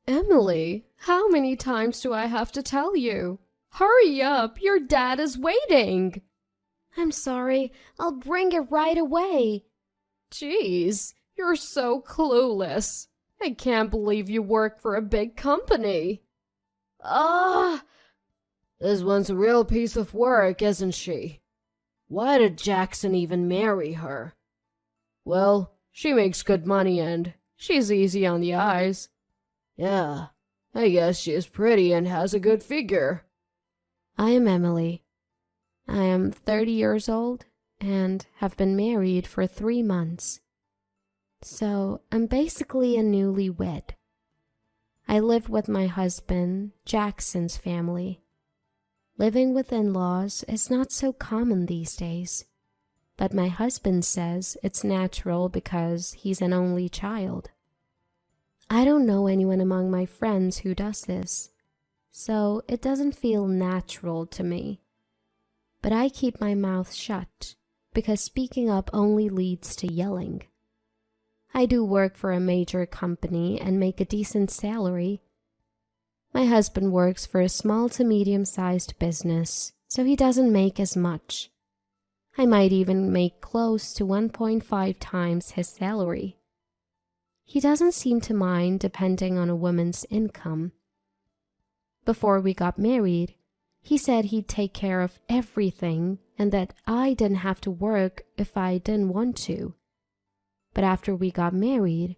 Emily, how many times do I have to tell you? Hurry up, your dad is waiting. I'm sorry, I'll bring it right away. Jeez, you're so clueless. I can't believe you work for a big company. Ah, This one's a real piece of work, isn't she? Why did Jackson even marry her? Well, she makes good money and she's easy on the eyes. Yeah, I guess she is pretty and has a good figure. I am Emily. I am 30 years old and have been married for 3 months. So I'm basically a newlywed. I live with my husband, Jackson's family. Living with in-laws is not so common these days, but my husband says it's natural because he's an only child. I don't know anyone among my friends who does this, so it doesn't feel natural to me. But I keep my mouth shut because speaking up only leads to yelling. I do work for a major company and make a decent salary. My husband works for a small to medium-sized business, so he doesn't make as much. I might even make close to 1.5 times his salary. He doesn't seem to mind depending on a woman's income. Before we got married, he said he'd take care of everything and that I didn't have to work if I didn't want to. But after we got married,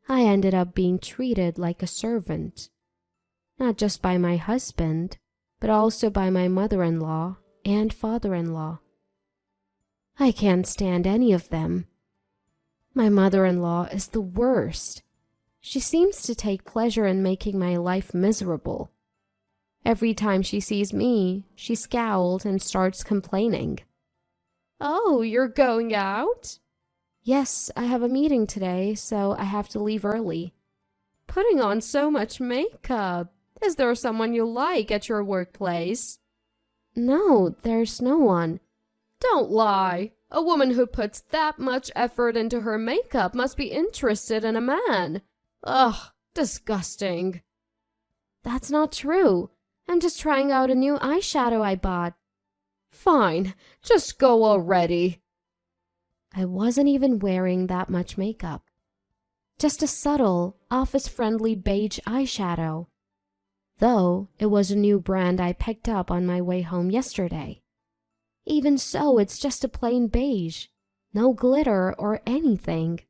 I ended up being treated like a servant. Not just by my husband, but also by my mother-in-law and father-in-law. I can't stand any of them. My mother-in-law is the worst. She seems to take pleasure in making my life miserable. Every time she sees me, she scowls and starts complaining. Oh, you're going out? Yes, I have a meeting today, so I have to leave early. Putting on so much makeup. Is there someone you like at your workplace? No, there's no one. Don't lie. A woman who puts that much effort into her makeup must be interested in a man. Ugh, disgusting. That's not true. I'm just trying out a new eyeshadow I bought. Fine, just go already. I wasn't even wearing that much makeup. Just a subtle, office-friendly beige eyeshadow. Though it was a new brand I picked up on my way home yesterday. Even so, it's just a plain beige, no glitter or anything.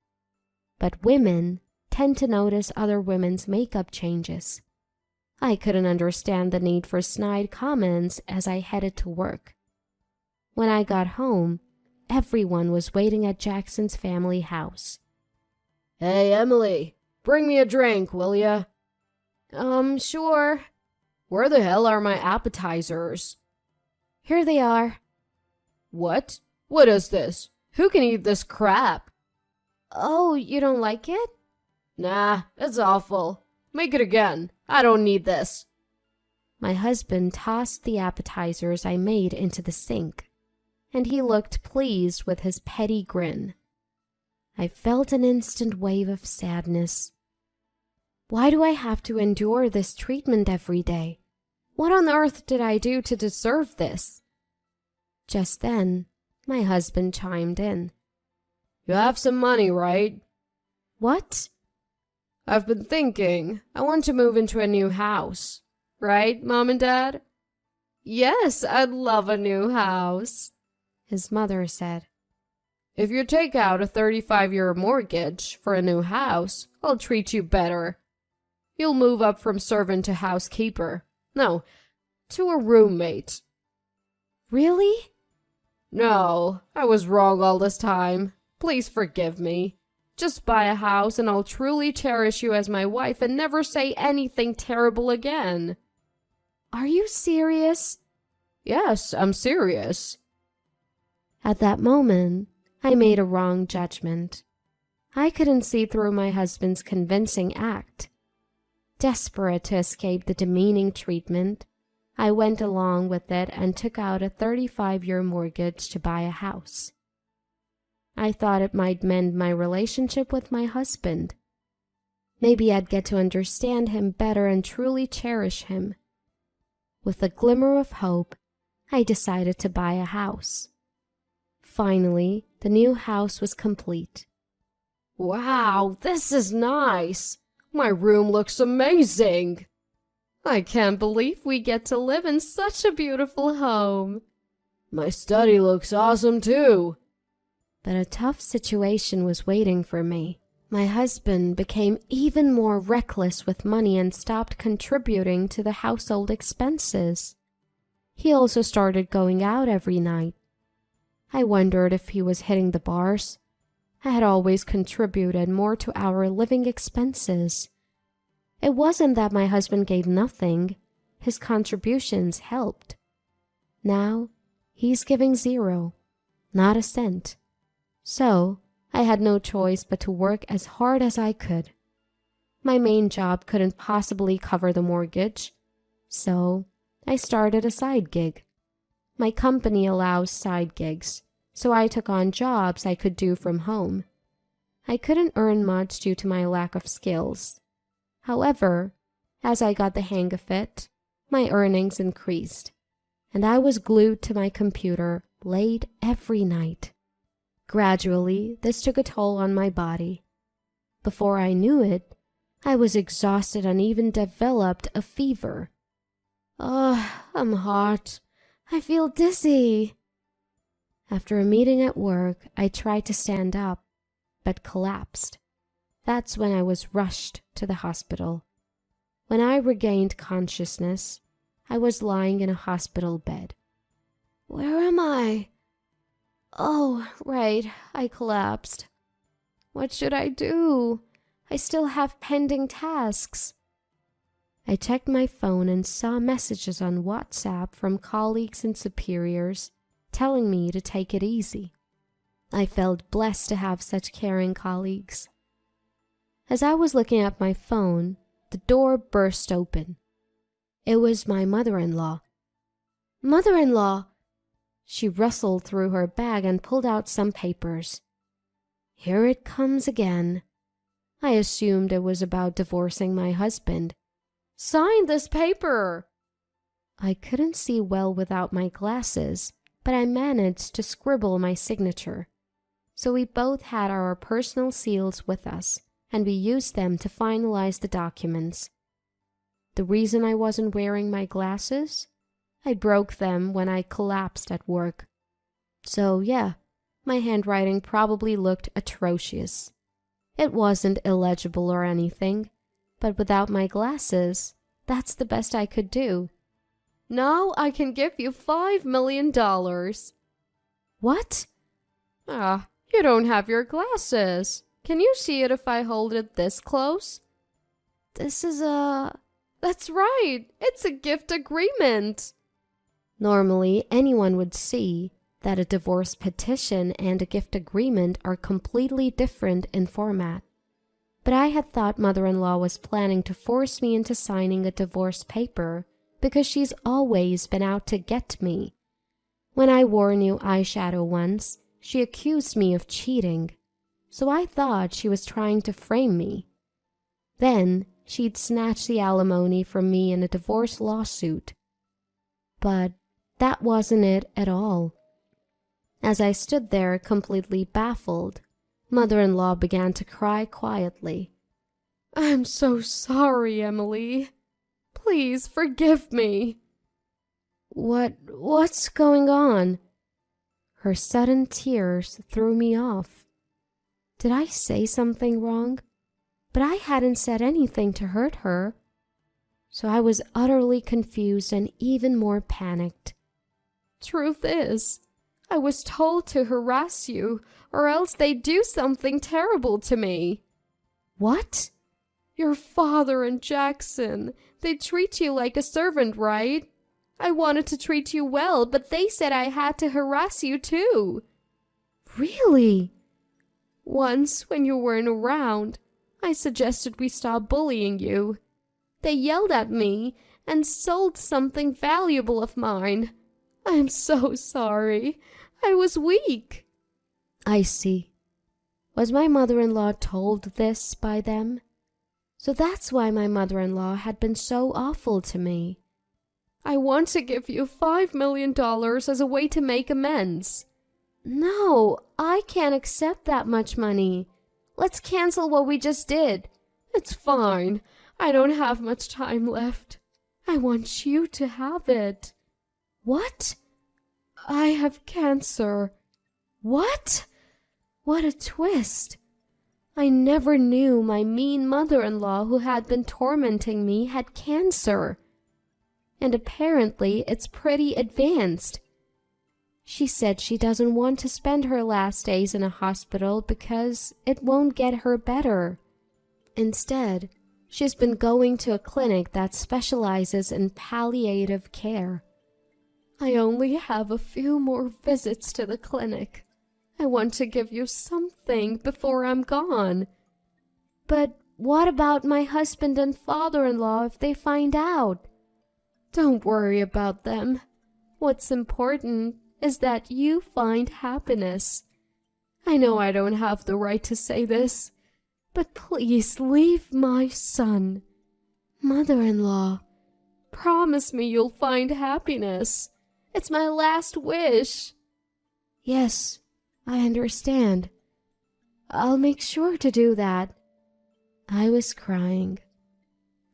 But women tend to notice other women's makeup changes. I couldn't understand the need for snide comments as I headed to work. When I got home, everyone was waiting at Jackson's family house. Hey, Emily, bring me a drink, will ya? Sure. Where the hell are my appetizers? Here they are. What? What is this? Who can eat this crap? Oh, you don't like it? Nah, it's awful. Make it again. I don't need this. My husband tossed the appetizers I made into the sink, and he looked pleased with his petty grin. I felt an instant wave of sadness. Why do I have to endure this treatment every day? What on earth did I do to deserve this? Just then, my husband chimed in. You have some money, right? What? I've been thinking. I want to move into a new house. Right, Mom and Dad? Yes, I'd love a new house, his mother said. If you take out a 35-year mortgage for a new house, I'll treat you better. You'll move up from servant to housekeeper. No, to a roommate. Really? No, I was wrong all this time. Please forgive me. Just buy a house and I'll truly cherish you as my wife and never say anything terrible again. Are you serious? Yes, I'm serious. At that moment, I made a wrong judgment. I couldn't see through my husband's convincing act. Desperate to escape the demeaning treatment, I went along with it and took out a 35-year mortgage to buy a house. I thought it might mend my relationship with my husband. Maybe I'd get to understand him better and truly cherish him. With a glimmer of hope, I decided to buy a house. Finally, the new house was complete. Wow, this is nice. My room looks amazing. I can't believe we get to live in such a beautiful home. My study looks awesome too. But a tough situation was waiting for me. My husband became even more reckless with money and stopped contributing to the household expenses. He also started going out every night. I wondered if he was hitting the bars. I had always contributed more to our living expenses. It wasn't that my husband gave nothing. His contributions helped. Now, he's giving zero, not a cent. So, I had no choice but to work as hard as I could. My main job couldn't possibly cover the mortgage, so I started a side gig. My company allows side gigs, so I took on jobs I could do from home. I couldn't earn much due to my lack of skills. However, as I got the hang of it, my earnings increased, and I was glued to my computer late every night. Gradually, this took a toll on my body. Before I knew it, I was exhausted and even developed a fever. I'm hot. I feel dizzy. After a meeting at work, I tried to stand up, but collapsed. That's when I was rushed to the hospital. When I regained consciousness, I was lying in a hospital bed. Where am I? Oh, right, I collapsed. What should I do? I still have pending tasks. I checked my phone and saw messages on WhatsApp from colleagues and superiors telling me to take it easy. I felt blessed to have such caring colleagues. As I was looking at my phone, the door burst open. It was my mother-in-law. Mother-in-law! She rustled through her bag and pulled out some papers. Here it comes again. I assumed it was about divorcing my husband. Sign this paper. I couldn't see well without my glasses, but I managed to scribble my signature. So we both had our personal seals with us, and we used them to finalize the documents. The reason I wasn't wearing my glasses? I broke them when I collapsed at work. So yeah, my handwriting probably looked atrocious. It wasn't illegible or anything, but without my glasses, that's the best I could do. Now I can give you $5 million. What? You don't have your glasses. Can you see it if I hold it this close? This is That's right, it's a gift agreement. Normally, anyone would see that a divorce petition and a gift agreement are completely different in format. But I had thought mother-in-law was planning to force me into signing a divorce paper because she's always been out to get me. When I wore new eyeshadow once, she accused me of cheating, so I thought she was trying to frame me. Then she'd snatch the alimony from me in a divorce lawsuit. But that wasn't it at all. As I stood there completely baffled, mother-in-law began to cry quietly. I'm so sorry, Emily. Please forgive me. What's going on? Her sudden tears threw me off. Did I say something wrong? But I hadn't said anything to hurt her. So I was utterly confused and even more panicked. Truth is, I was told to harass you, or else they'd do something terrible to me. What? Your father and Jackson, they treat you like a servant, right? I wanted to treat you well, but they said I had to harass you too. Really? Once, when you weren't around, I suggested we stop bullying you. They yelled at me and sold something valuable of mine. I'm so sorry. I was weak. I see. Was my mother-in-law told this by them? So that's why my mother-in-law had been so awful to me. I want to give you $5 million as a way to make amends. No, I can't accept that much money. Let's cancel what we just did. It's fine. I don't have much time left. I want you to have it. What? I have cancer. What? What a twist. I never knew my mean mother-in-law who had been tormenting me had cancer. And apparently it's pretty advanced. She said she doesn't want to spend her last days in a hospital because it won't get her better. Instead, she's been going to a clinic that specializes in palliative care. I only have a few more visits to the clinic. I want to give you something before I'm gone. But what about my husband and father-in-law if they find out? Don't worry about them. What's important is that you find happiness. I know I don't have the right to say this, but please leave my son. Mother-in-law, promise me you'll find happiness. It's my last wish. Yes, I understand. I'll make sure to do that. I was crying.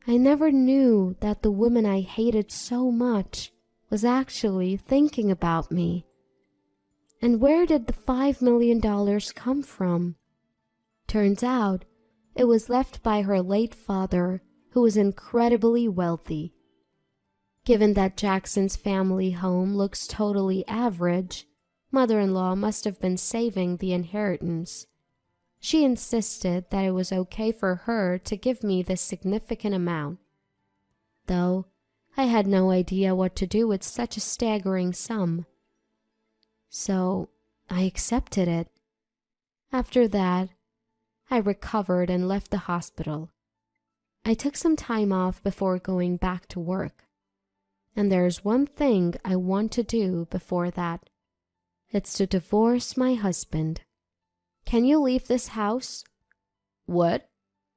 I never knew that the woman I hated so much was actually thinking about me. And where did the $5 million come from? Turns out, it was left by her late father, who was incredibly wealthy. Given that Jackson's family home looks totally average, mother-in-law must have been saving the inheritance. She insisted that it was okay for her to give me this significant amount, though I had no idea what to do with such a staggering sum. So I accepted it. After that, I recovered and left the hospital. I took some time off before going back to work. And there's one thing I want to do before that. It's to divorce my husband. Can you leave this house? What?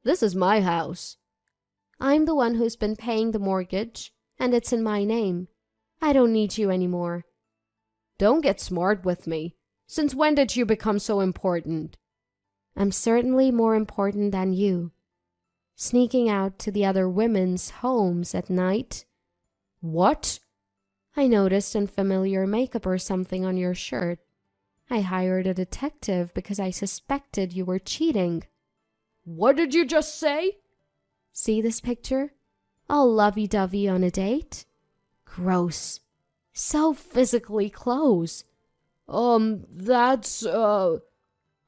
This is my house. I'm the one who's been paying the mortgage, and it's in my name. I don't need you anymore. Don't get smart with me. Since when did you become so important? I'm certainly more important than you. Sneaking out to the other women's homes at night. What? I noticed unfamiliar makeup or something on your shirt. I hired a detective because I suspected you were cheating. What did you just say? See this picture? All lovey-dovey on a date? Gross. So physically close. That's, I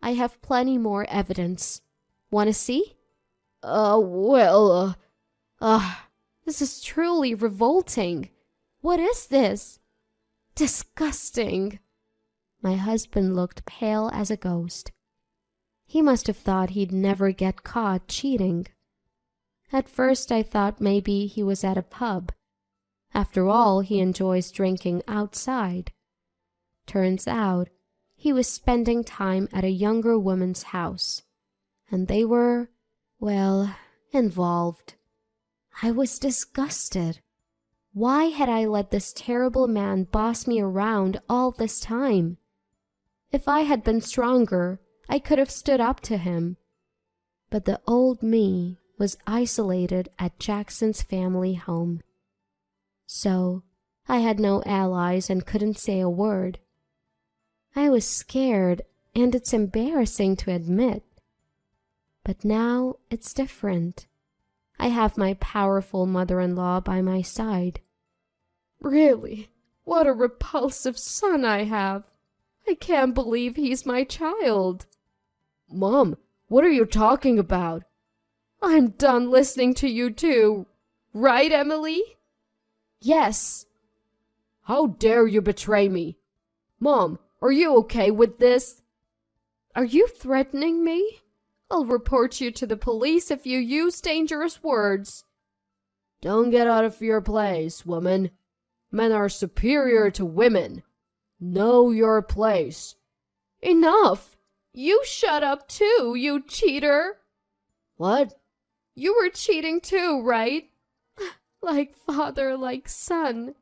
have plenty more evidence. Want to see? This is truly revolting. What is this? Disgusting. My husband looked pale as a ghost. He must have thought he'd never get caught cheating. At first I thought maybe he was at a pub. After all, he enjoys drinking outside. Turns out, he was spending time at a younger woman's house. And they were, well, involved. I was disgusted. Why had I let this terrible man boss me around all this time? If I had been stronger, I could have stood up to him. But the old me was isolated at Jackson's family home. So, I had no allies and couldn't say a word. I was scared, and it's embarrassing to admit. But now it's different. I have my powerful mother-in-law by my side. Really? What a repulsive son I have. I can't believe he's my child. Mom, what are you talking about? I'm done listening to you too. Right, Emily? Yes. How dare you betray me? Mom, are you okay with this? Are you threatening me? I'll report you to the police if you use dangerous words. Don't get out of your place, woman. Men are superior to women. Know your place. Enough! You shut up too, you cheater! What? You were cheating too, right? Like father, like son.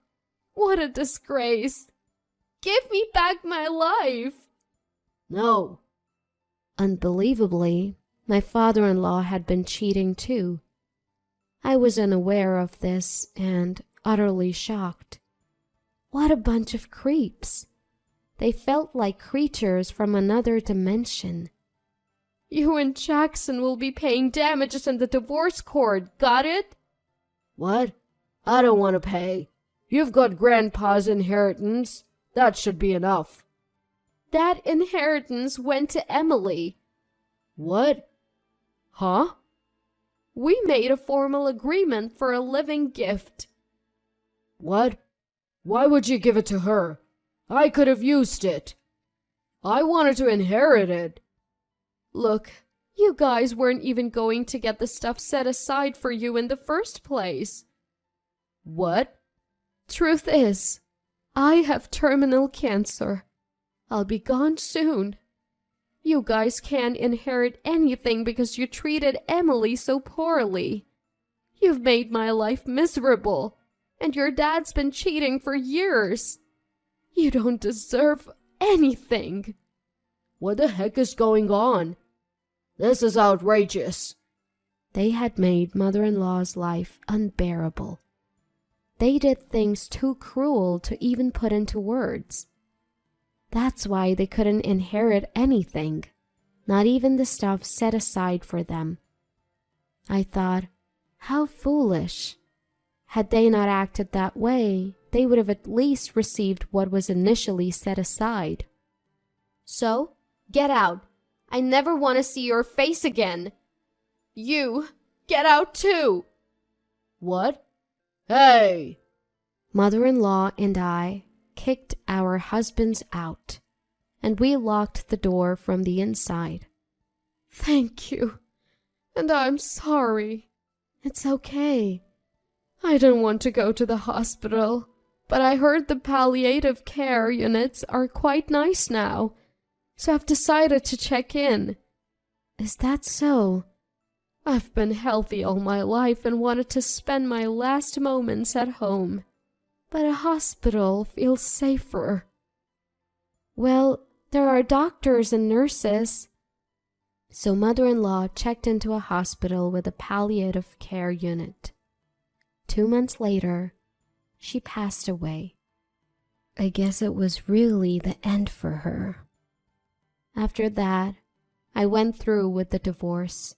What a disgrace. Give me back my life. No. Unbelievably, my father-in-law had been cheating too. I was unaware of this and utterly shocked. What a bunch of creeps. They felt like creatures from another dimension. You and Jackson will be paying damages in the divorce court, got it? What? I don't want to pay. You've got Grandpa's inheritance. That should be enough. That inheritance went to Emily. What? Huh? We made a formal agreement for a living gift. What? Why would you give it to her? I could have used it. I wanted to inherit it. Look, you guys weren't even going to get the stuff set aside for you in the first place. What? Truth is, I have terminal cancer. I'll be gone soon. You guys can't inherit anything because you treated Emily so poorly. You've made my life miserable, and your dad's been cheating for years. You don't deserve anything. What the heck is going on? This is outrageous. They had made mother-in-law's life unbearable. They did things too cruel to even put into words. That's why they couldn't inherit anything, not even the stuff set aside for them. I thought, how foolish. Had they not acted that way, they would have at least received what was initially set aside. So, get out. I never want to see your face again. You, get out too. What? Hey! Mother-in-law and I kicked our husbands out, and we locked the door from the inside. Thank you. And I'm sorry. It's okay. I didn't want to go to the hospital, but I heard the palliative care units are quite nice now, so I've decided to check in. Is that so? I've been healthy all my life and wanted to spend my last moments at home, but a hospital feels safer. Well, there are doctors and nurses. So mother-in-law checked into a hospital with a palliative care unit. 2 months later, she passed away. I guess it was really the end for her. After that, I went through with the divorce.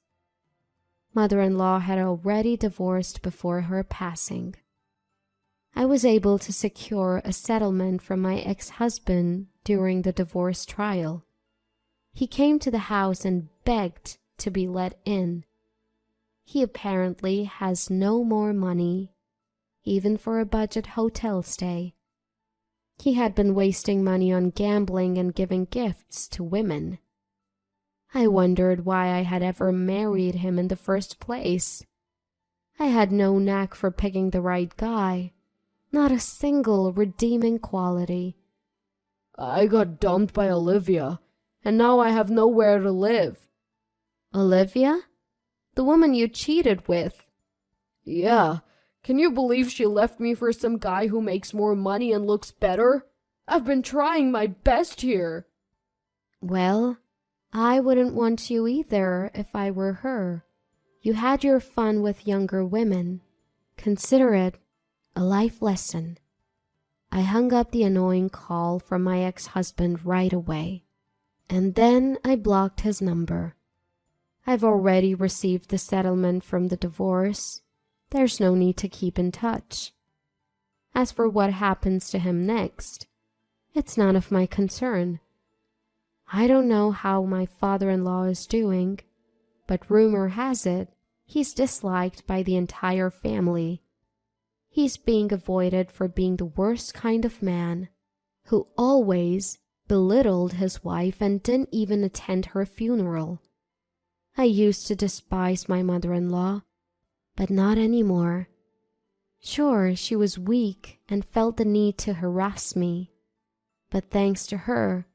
Mother-in-law had already divorced before her passing. I was able to secure a settlement from my ex-husband during the divorce trial. He came to the house and begged to be let in. He apparently has no more money, even for a budget hotel stay. He had been wasting money on gambling and giving gifts to women. I wondered why I had ever married him in the first place. I had no knack for picking the right guy, not a single redeeming quality. I got dumped by Olivia, and now I have nowhere to live. Olivia? The woman you cheated with? Yeah. Can you believe she left me for some guy who makes more money and looks better? I've been trying my best here. Well, I wouldn't want you either if I were her. You had your fun with younger women. Consider it a life lesson. I hung up the annoying call from my ex-husband right away, and then I blocked his number. I've already received the settlement from the divorce. There's no need to keep in touch. As for what happens to him next, it's none of my concern. I don't know how my father-in-law is doing, but rumor has it he's disliked by the entire family. He's being avoided for being the worst kind of man, who always belittled his wife and didn't even attend her funeral. I used to despise my mother-in-law, but not anymore. Sure, she was weak and felt the need to harass me, but thanks to her,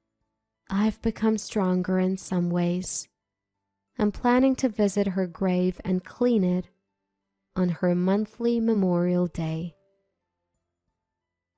I've become stronger in some ways. I'm planning to visit her grave and clean it on her monthly Memorial Day.